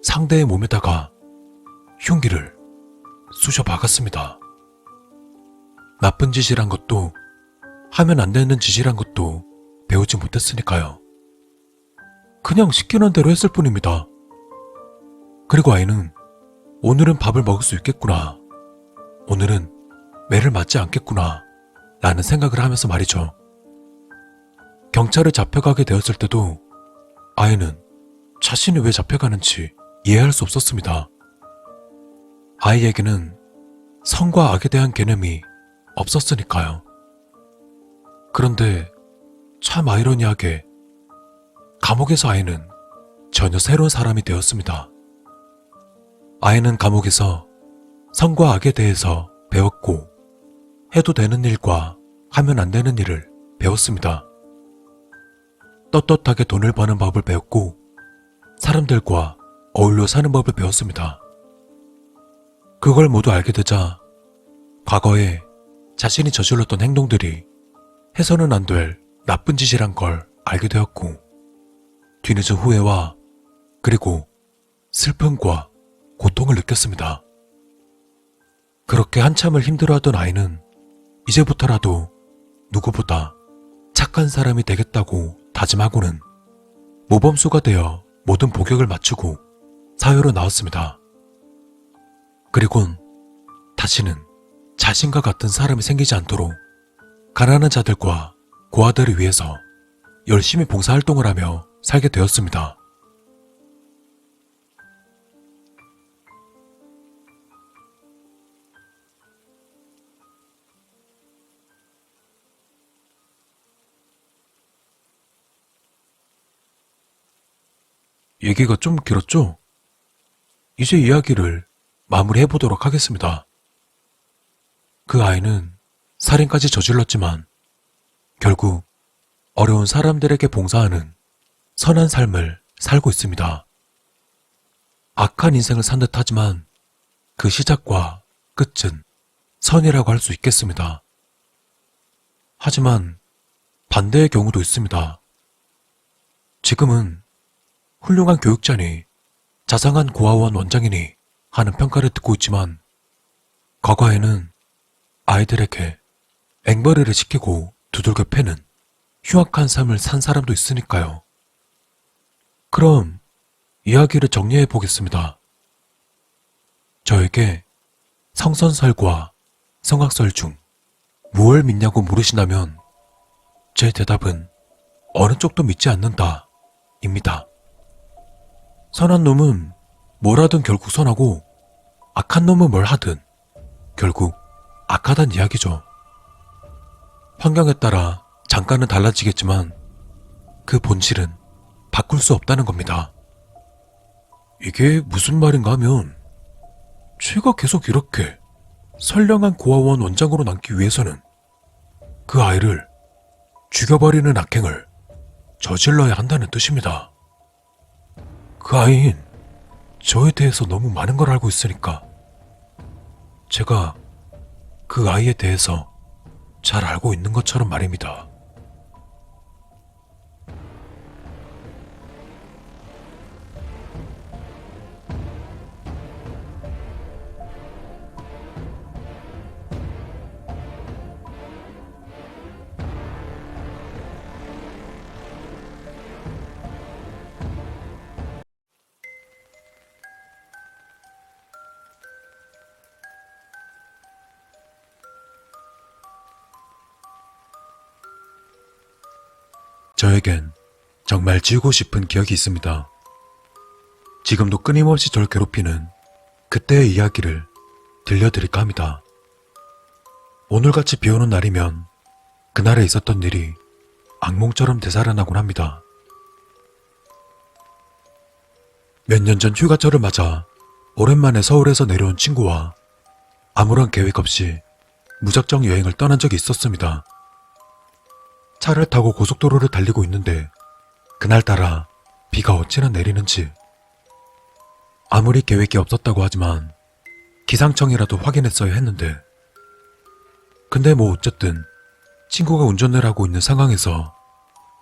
상대의 몸에다가 흉기를 쑤셔 박았습니다. 나쁜 짓이란 것도 하면 안 되는 짓이란 것도 배우지 못했으니까요. 그냥 시키는 대로 했을 뿐입니다. 그리고 아이는 오늘은 밥을 먹을 수 있겠구나, 오늘은 매를 맞지 않겠구나 라는 생각을 하면서 말이죠. 경찰에 잡혀가게 되었을 때도 아이는 자신이 왜 잡혀가는지 이해할 수 없었습니다. 아이에게는 선과 악에 대한 개념이 없었으니까요. 그런데 참 아이러니하게 감옥에서 아이는 전혀 새로운 사람이 되었습니다. 아이는 감옥에서 선과 악에 대해서 배웠고 해도 되는 일과 하면 안 되는 일을 배웠습니다. 떳떳하게 돈을 버는 법을 배웠고 사람들과 어울려 사는 법을 배웠습니다. 그걸 모두 알게 되자 과거에 자신이 저질렀던 행동들이 해서는 안 될 나쁜 짓이란 걸 알게 되었고 뒤늦은 후회와 그리고 슬픔과 고통을 느꼈습니다. 그렇게 한참을 힘들어하던 아이는 이제부터라도 누구보다 착한 사람이 되겠다고 다짐하고는 모범수가 되어 모든 복역을 마치고 사회로 나왔습니다. 그리곤 다시는 자신과 같은 사람이 생기지 않도록 가난한 자들과 고아들을 위해서 열심히 봉사활동을 하며 살게 되었습니다. 얘기가 좀 길었죠? 이제 이야기를 마무리해보도록 하겠습니다. 그 아이는 살인까지 저질렀지만 결국 어려운 사람들에게 봉사하는 선한 삶을 살고 있습니다. 악한 인생을 산 듯하지만 그 시작과 끝은 선이라고 할 수 있겠습니다. 하지만 반대의 경우도 있습니다. 지금은 훌륭한 교육자니 자상한 고아원 원장이니 하는 평가를 듣고 있지만 과거에는 아이들에게 앵벌이를 시키고 두들겨 패는 흉악한 삶을 산 사람도 있으니까요. 그럼 이야기를 정리해 보겠습니다. 저에게 성선설과 성악설 중 무엇을 믿냐고 물으신다면 제 대답은 어느 쪽도 믿지 않는다 입니다. 선한 놈은 뭘 하든 결국 선하고 악한 놈은 뭘 하든 결국 악하단 이야기죠. 환경에 따라 잠깐은 달라지겠지만 그 본질은 바꿀 수 없다는 겁니다. 이게 무슨 말인가 하면 제가 계속 이렇게 선량한 고아원 원장으로 남기 위해서는 그 아이를 죽여버리는 악행을 저질러야 한다는 뜻입니다. 그 아이인 저에 대해서 너무 많은 걸 알고 있으니까 제가 그 아이에 대해서 잘 알고 있는 것처럼 말입니다. 저에겐 정말 지우고 싶은 기억이 있습니다. 지금도 끊임없이 절 괴롭히는 그때의 이야기를 들려드릴까 합니다. 오늘같이 비오는 날이면 그날에 있었던 일이 악몽처럼 되살아나곤 합니다. 몇 년 전 휴가철을 맞아 오랜만에 서울에서 내려온 친구와 아무런 계획 없이 무작정 여행을 떠난 적이 있었습니다. 차를 타고 고속도로를 달리고 있는데 그날따라 비가 어찌나 내리는지 아무리 계획이 없었다고 하지만 기상청이라도 확인했어야 했는데 근데 뭐 어쨌든 친구가 운전을 하고 있는 상황에서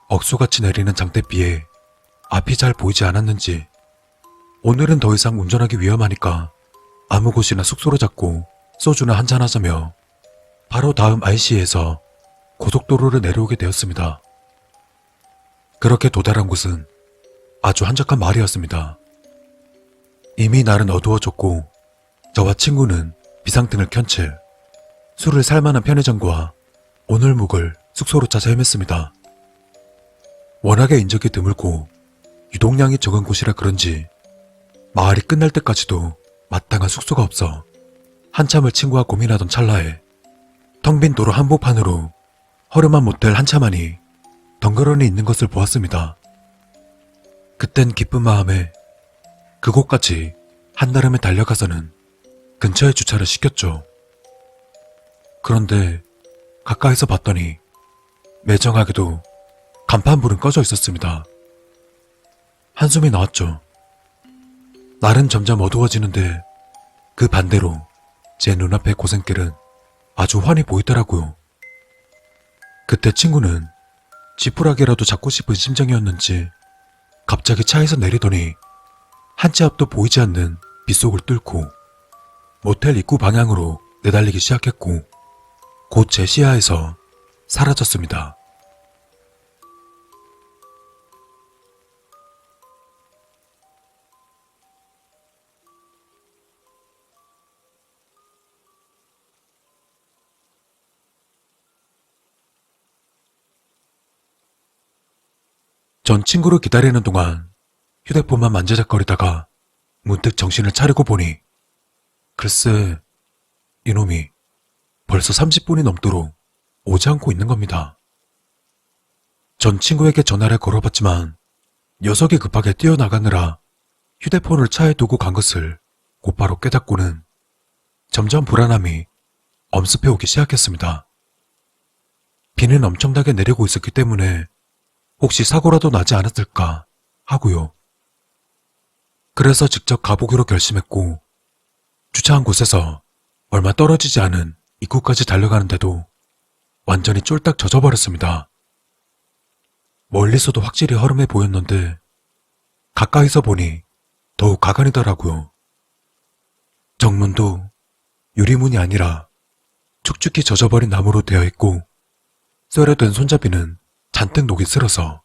억수같이 내리는 장대비에 앞이 잘 보이지 않았는지 오늘은 더 이상 운전하기 위험하니까 아무 곳이나 숙소를 잡고 소주나 한잔하자며 바로 다음 IC에서 고속도로를 내려오게 되었습니다. 그렇게 도달한 곳은 아주 한적한 마을이었습니다. 이미 날은 어두워졌고 저와 친구는 비상등을 켠 채 술을 살만한 편의점과 오늘묵을 숙소로 찾아 헤맸습니다. 워낙에 인적이 드물고 유동량이 적은 곳이라 그런지 마을이 끝날 때까지도 마땅한 숙소가 없어 한참을 친구와 고민하던 찰나에 텅 빈 도로 한복판으로 허름한 모텔 한 차만이 덩그러니 있는 것을 보았습니다. 그땐 기쁜 마음에 그곳까지 한달음에 달려가서는 근처에 주차를 시켰죠. 그런데 가까이서 봤더니 매정하게도 간판불은 꺼져 있었습니다. 한숨이 나왔죠. 날은 점점 어두워지는데 그 반대로 제 눈앞의 고생길은 아주 환히 보이더라고요. 그때 친구는 지푸라기라도 잡고 싶은 심정이었는지 갑자기 차에서 내리더니 한 치 앞도 보이지 않는 빗속을 뚫고 모텔 입구 방향으로 내달리기 시작했고 곧 제 시야에서 사라졌습니다. 전 친구를 기다리는 동안 휴대폰만 만지작거리다가 문득 정신을 차리고 보니 글쎄 이놈이 벌써 30분이 넘도록 오지 않고 있는 겁니다. 전 친구에게 전화를 걸어봤지만 녀석이 급하게 뛰어나가느라 휴대폰을 차에 두고 간 것을 곧바로 깨닫고는 점점 불안함이 엄습해오기 시작했습니다. 비는 엄청나게 내리고 있었기 때문에 혹시 사고라도 나지 않았을까 하고요. 그래서 직접 가보기로 결심했고 주차한 곳에서 얼마 떨어지지 않은 입구까지 달려가는데도 완전히 쫄딱 젖어버렸습니다. 멀리서도 확실히 허름해 보였는데 가까이서 보니 더욱 가관이더라고요. 정문도 유리문이 아니라 축축히 젖어버린 나무로 되어 있고 쇠려된 손잡이는 잔뜩 녹이 슬어서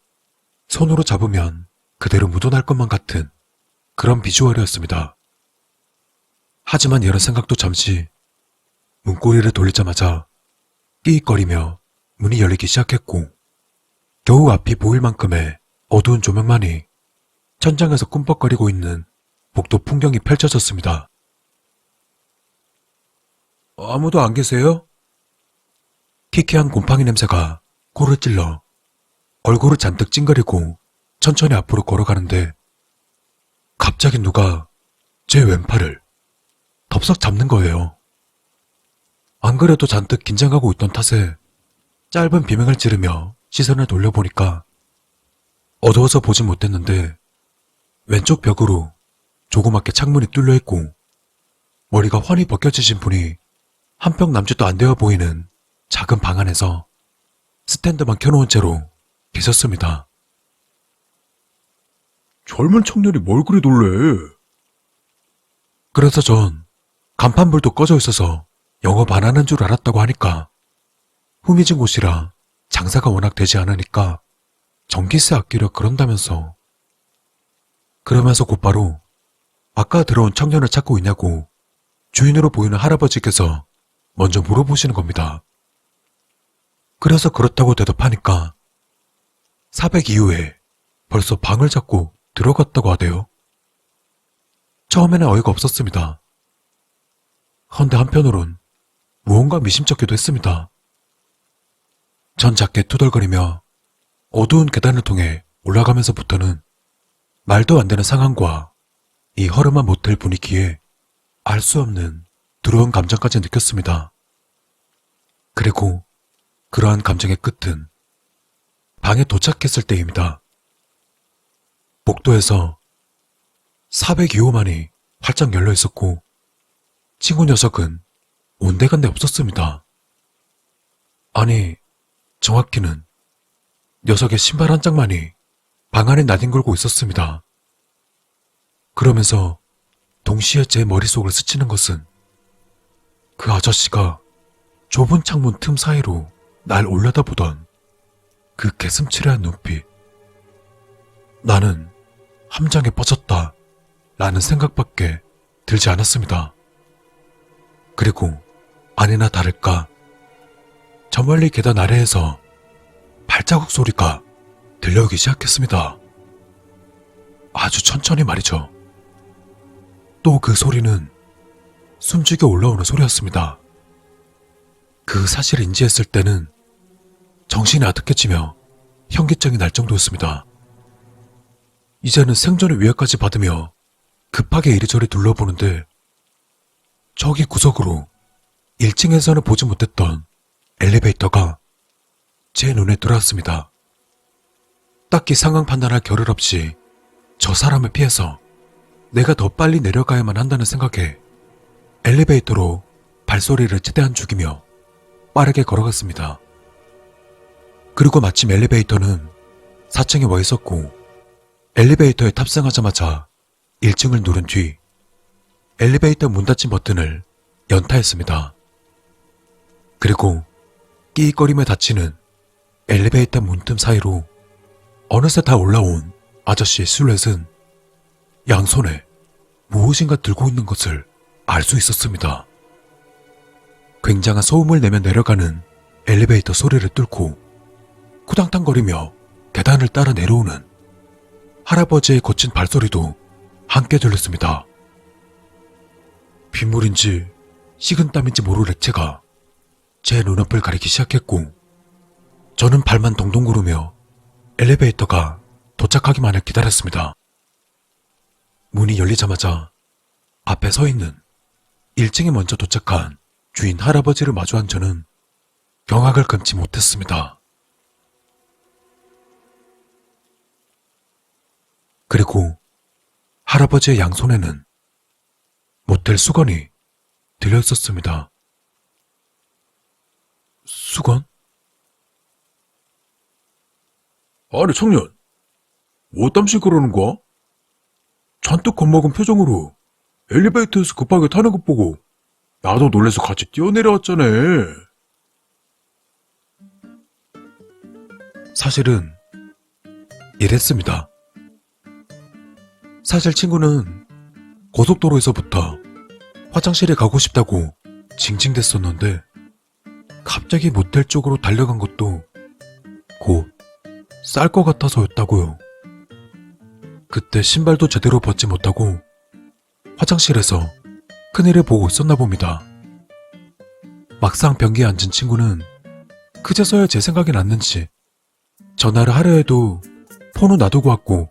손으로 잡으면 그대로 묻어날 것만 같은 그런 비주얼이었습니다. 하지만 이런 생각도 잠시 문고리를 돌리자마자 끼익거리며 문이 열리기 시작했고 겨우 앞이 보일 만큼의 어두운 조명만이 천장에서 꿈뻑거리고 있는 복도 풍경이 펼쳐졌습니다. 아무도 안 계세요? 키키한 곰팡이 냄새가 코를 찔러 얼굴을 잔뜩 찡그리고 천천히 앞으로 걸어가는데 갑자기 누가 제 왼팔을 덥석 잡는 거예요. 안 그래도 잔뜩 긴장하고 있던 탓에 짧은 비명을 지르며 시선을 돌려보니까 어두워서 보진 못했는데 왼쪽 벽으로 조그맣게 창문이 뚫려있고 머리가 훤히 벗겨지신 분이 한 평 남짓도 안 되어 보이는 작은 방 안에서 스탠드만 켜놓은 채로 계셨습니다. 젊은 청년이 뭘 그리 놀래? 그래서 전 간판불도 꺼져 있어서 영업 안 하는 줄 알았다고 하니까 후미진 곳이라 장사가 워낙 되지 않으니까 전기세 아끼려 그런다면서 그러면서 곧바로 아까 들어온 청년을 찾고 있냐고 주인으로 보이는 할아버지께서 먼저 물어보시는 겁니다. 그래서 그렇다고 대답하니까 400 이후에 벌써 방을 잡고 들어갔다고 하대요. 처음에는 어이가 없었습니다. 헌데 한편으론 무언가 미심쩍기도 했습니다. 전 작게 투덜거리며 어두운 계단을 통해 올라가면서부터는 말도 안 되는 상황과 이 허름한 모텔 분위기에 알 수 없는 두려운 감정까지 느꼈습니다. 그리고 그러한 감정의 끝은 방에 도착했을 때입니다. 복도에서 402호만이 활짝 열려 있었고 친구 녀석은 온데간데 없었습니다. 아니, 정확히는 녀석의 신발 한 짝만이 방 안에 나뒹굴고 있었습니다. 그러면서 동시에 제 머릿속을 스치는 것은 그 아저씨가 좁은 창문 틈 사이로 날 올려다보던 그 개슴츠레한 눈빛. 나는 함정에 빠졌다 라는 생각밖에 들지 않았습니다. 그리고 아니나 다를까 저 멀리 계단 아래에서 발자국 소리가 들려오기 시작했습니다. 아주 천천히 말이죠. 또 그 소리는 숨죽여 올라오는 소리였습니다. 그 사실을 인지했을 때는 정신이 아득해지며 현기증이 날 정도였습니다. 이제는 생존의 위협까지 받으며 급하게 이리저리 둘러보는데 저기 구석으로 1층에서는 보지 못했던 엘리베이터가 제 눈에 들어왔습니다. 딱히 상황 판단할 겨를 없이 저 사람을 피해서 내가 더 빨리 내려가야만 한다는 생각에 엘리베이터로 발소리를 최대한 죽이며 빠르게 걸어갔습니다. 그리고 마침 엘리베이터는 4층에 와 있었고 엘리베이터에 탑승하자마자 1층을 누른 뒤 엘리베이터 문 닫힌 버튼을 연타했습니다. 그리고 끼익거리며 닫히는 엘리베이터 문틈 사이로 어느새 다 올라온 아저씨의 실루엣은 양손에 무엇인가 들고 있는 것을 알 수 있었습니다. 굉장한 소음을 내며 내려가는 엘리베이터 소리를 뚫고 쿠당탕거리며 계단을 따라 내려오는 할아버지의 거친 발소리도 함께 들렸습니다. 빗물인지 식은땀인지 모를 액체가 제 눈앞을 가리기 시작했고 저는 발만 동동 구르며 엘리베이터가 도착하기만을 기다렸습니다. 문이 열리자마자 앞에 서 있는 1층에 먼저 도착한 주인 할아버지를 마주한 저는 경악을 금치 못했습니다. 그리고 할아버지의 양손에는 모텔 수건이 들려있었습니다. 수건? 아니 청년, 뭐 땀씩 그러는 거야? 잔뜩 겁먹은 표정으로 엘리베이터에서 급하게 타는 것 보고 나도 놀래서 같이 뛰어내려왔잖아. 사실은 이랬습니다. 사실 친구는 고속도로에서부터 화장실에 가고 싶다고 징징댔었는데 갑자기 모텔 쪽으로 달려간 것도 곧 쌀 것 같아서였다고요. 그때 신발도 제대로 벗지 못하고 화장실에서 큰일을 보고 있었나 봅니다. 막상 변기에 앉은 친구는 그제서야 제 생각이 났는지 전화를 하려 해도 폰을 놔두고 왔고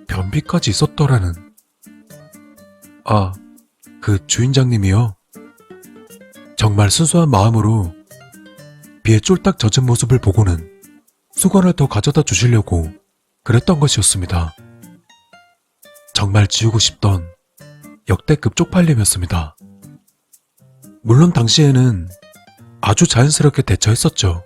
변비까지 있었더라는. 아, 그 주인장님이요. 정말 순수한 마음으로 비에 쫄딱 젖은 모습을 보고는 수건을 더 가져다 주시려고 그랬던 것이었습니다. 정말 지우고 싶던 역대급 쪽팔림이었습니다. 물론 당시에는 아주 자연스럽게 대처했었죠.